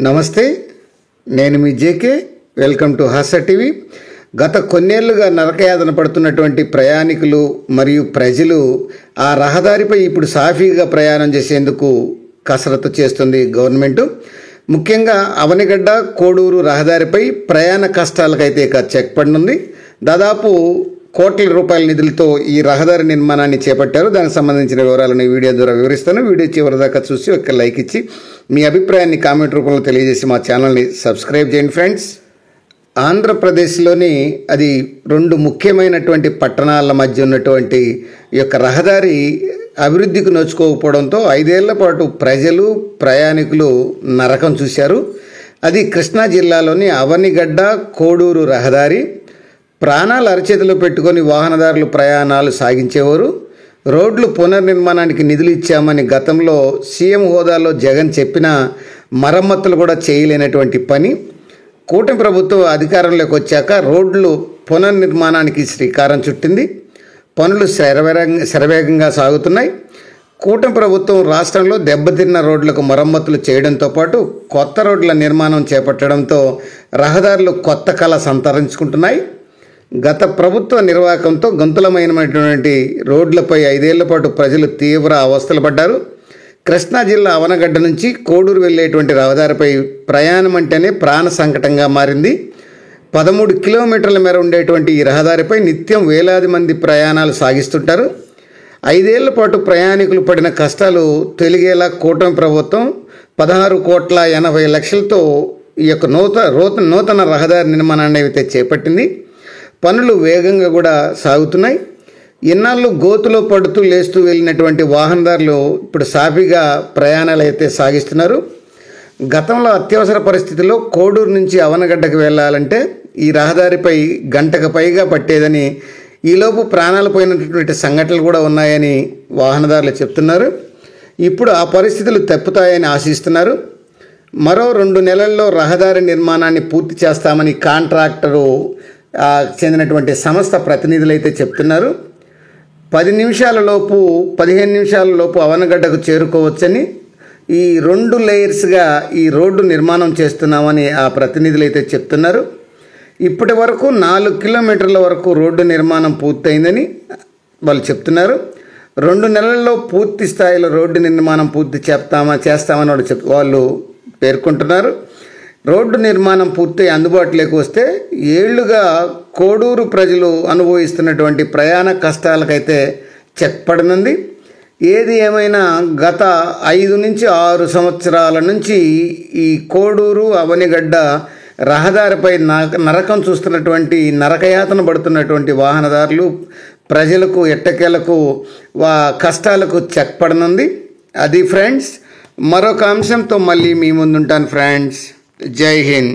నమస్తే, నేను మీ JK. Welcome to Hasa TV. గత కొన్నేళ్లుగా నరకయాతన పడుతున్నటువంటి ప్రయాణికులు మరియు ప్రజలు ఆ రహదారిపై ఇప్పుడు సాఫీగా ప్రయాణం చేసేందుకు కసరత్తు చేస్తుంది గవర్నమెంట్. ముఖ్యంగా అవనిగడ్డ కోడూరు రహదారిపై ప్రయాణ కష్టాలకైతే ఇక చెక్ పడనుంది. దాదాపు కోట్ల రూపాయల నిధులతో ఈ రహదారి నిర్మాణాన్ని చేపట్టారు. దానికి సంబంధించిన వివరాలను ఈ వీడియో ద్వారా వివరిస్తాను. వీడియో చివరిదాకా చూసి ఒక లైక్ ఇచ్చి మీ అభిప్రాయాన్ని కామెంట్ రూపంలో తెలియజేసి మా ఛానల్ని సబ్స్క్రైబ్ చేయండి ఫ్రెండ్స్. ఆంధ్రప్రదేశ్లోని అది రెండు ముఖ్యమైనటువంటి పట్టణాల మధ్య ఉన్నటువంటి ఈ యొక్క రహదారి అభివృద్ధికి నోచుకోకపోవడంతో 5 ఏళ్ల పాటు ప్రజలు ప్రయాణికులు నరకం చూశారు. అది కృష్ణా జిల్లాలోని అవనిగడ్డ కోడూరు రహదారి. ప్రాణాలు అరచేతిలో పెట్టుకొని వాహనదారులు ప్రయాణాలు సాగించేవారు. రోడ్లు పునర్నిర్మాణానికి నిధులు ఇచ్చామని గతంలో సీఎం హోదాలో జగన్ చెప్పినా మరమ్మతులు కూడా చేయలేనటువంటి పని. కూటమి ప్రభుత్వం అధికారంలోకి వచ్చాక రోడ్లు పునర్నిర్మాణానికి శ్రీకారం చుట్టింది. పనులు శరవేగంగా సాగుతున్నాయి. కూటమి ప్రభుత్వం రాష్ట్రంలో దెబ్బతిన్న రోడ్లకు మరమ్మతులు చేయడంతో పాటు కొత్త రోడ్ల నిర్మాణం చేపట్టడంతో రహదారులు కొత్త కళ సంతరించుకుంటున్నాయి. గత ప్రభుత్వ నిర్వాహకంతో గంతులమైనటువంటి రోడ్లపై 5 ఏళ్ల పాటు ప్రజలు తీవ్ర అవస్థలు పడ్డారు. కృష్ణా జిల్లా అవనగడ్డ నుంచి కోడూరు వెళ్లేటువంటి రహదారిపై ప్రయాణం అంటేనే ప్రాణ సంకటంగా మారింది. 13 కిలోమీటర్ల మేర ఉండేటువంటి ఈ రహదారిపై నిత్యం వేలాది మంది ప్రయాణాలు సాగిస్తుంటారు. 5 ఏళ్ల పాటు ప్రయాణికులు పడిన కష్టాలు తొలగేలా కూటమి ప్రభుత్వం 16,80,00,000తో ఈ యొక్క నూతన రహదారి నిర్మాణాన్ని అయితే చేపట్టింది. పనులు వేగంగా కూడా సాగుతున్నాయి. ఇన్నాళ్ళు గోతులో పడుతూ లేస్తూ వెళ్ళినటువంటి వాహనదారులు ఇప్పుడు సాఫీగా ప్రయాణాలు అయితే సాగిస్తున్నారు. గతంలో అత్యవసర పరిస్థితుల్లో కోడూరు నుంచి అవనగడ్డకు వెళ్ళాలంటే ఈ రహదారిపై గంటకు పైగా పట్టేదని, ఈలోపు ప్రాణాలు పోయినటువంటి సంఘటనలు కూడా ఉన్నాయని వాహనదారులు చెప్తున్నారు. ఇప్పుడు ఆ పరిస్థితులు తప్పుతాయని ఆశిస్తున్నారు. మరో 2 నెలల్లో రహదారి నిర్మాణాన్ని పూర్తి చేస్తామని కాంట్రాక్టరు చెందినటువంటి సంస్థ ప్రతినిధులు అయితే చెప్తున్నారు. 15 నిమిషాల లోపు అవనగడ్డకు చేరుకోవచ్చని, ఈ 2 లేయర్స్గా ఈ రోడ్డు నిర్మాణం చేస్తున్నామని ఆ ప్రతినిధులు అయితే చెప్తున్నారు. ఇప్పటి వరకు 4 కిలోమీటర్ల వరకు రోడ్డు నిర్మాణం పూర్తయిందని వాళ్ళు చెప్తున్నారు. 2 నెలల్లో పూర్తి స్థాయిలో రోడ్డు నిర్మాణం పూర్తి చేస్తామని వాళ్ళు పేర్కొంటున్నారు. రోడ్డు నిర్మాణం పూర్తి అందుబాటులోకి వస్తే ఏళ్లుగా కోడూరు ప్రజలు అనుభవిస్తున్నటువంటి ప్రయాణ కష్టాలకైతే చెక్ పడనుంది. ఏది ఏమైనా గత 5 నుంచి 6 సంవత్సరాల నుంచి ఈ కోడూరు అవనిగడ్డ రహదారిపై నరకం చూస్తున్నటువంటి, నరకయాతన పడుతున్నటువంటి వాహనదారులు ప్రజలకు ఎట్టకేలకు కష్టాలకు చెక్ పడనుంది. అది ఫ్రెండ్స్, మరొక అంశంతో మళ్ళీ మీ ముందుంటాను ఫ్రెండ్స్. జై హింద్.